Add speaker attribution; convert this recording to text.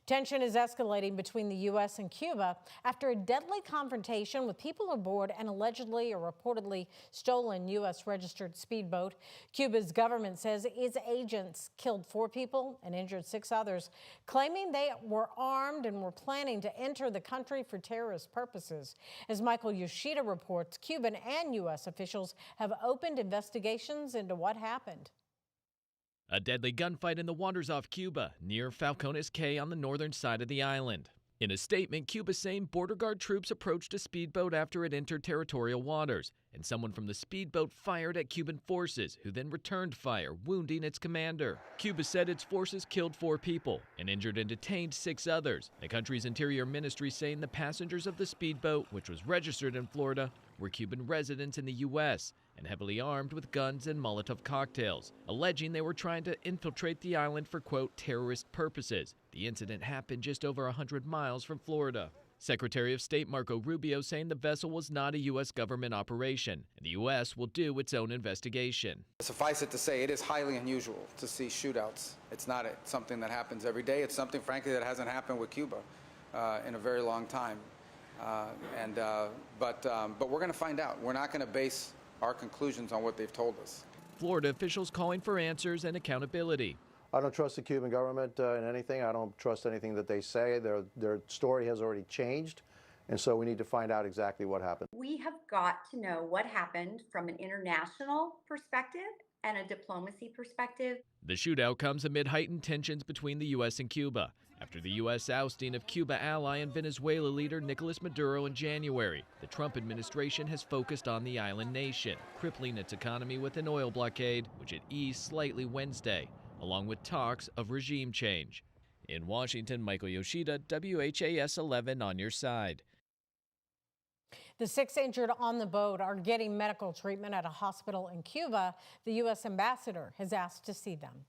Speaker 1: Tension is escalating between the U.S. and Cuba after a deadly confrontation with people aboard an allegedly or reportedly stolen U.S. registered speedboat. Cuba's government says its agents killed 4 people and injured 6 others, claiming they were armed and were planning to enter the country for terrorist purposes. As Michael Yoshida reports, Cuban and U.S. officials have opened investigations into what happened.
Speaker 2: A deadly gunfight in the waters off Cuba, near Falcones Cay on the northern side of the island. In a statement, Cuba saying border guard troops approached a speedboat after it entered territorial waters, and someone from the speedboat fired at Cuban forces, who then returned fire, wounding its commander. Cuba said its forces killed 4 people and injured and detained 6 others. The country's interior ministry saying the passengers of the speedboat, which was registered in Florida, were Cuban residents in the U.S. and heavily armed with guns and Molotov cocktails, alleging they were trying to infiltrate the island for, quote, terrorist purposes. The incident happened just over 100 miles from Florida. Secretary of State Marco Rubio saying the vessel was not a U.S. government operation, and the U.S. will do its own investigation.
Speaker 3: Suffice it to say, it is highly unusual to see shootouts. It's not something that happens every day. It's something, frankly, that hasn't happened with Cuba in a very long time. But we're going to find out. We're not going to base our conclusions on what they've told us.
Speaker 2: Florida officials calling for answers and accountability.
Speaker 4: I don't trust the Cuban government in anything. I don't trust anything that they say. Their story has already changed, and so we need to find out exactly what happened.
Speaker 5: We have got to know what happened from an international perspective and a diplomacy perspective.
Speaker 2: The shootout comes amid heightened tensions between the U.S. and Cuba, after the U.S. ousting of Cuba ally and Venezuela leader Nicolas Maduro in January. The Trump administration has focused on the island nation, crippling its economy with an oil blockade, which it eased slightly Wednesday, along with talks of regime change. In Washington, Michael Yoshida, WHAS 11 on your side.
Speaker 1: The 6 injured on the boat are getting medical treatment at a hospital in Cuba. The U.S. ambassador has asked to see them.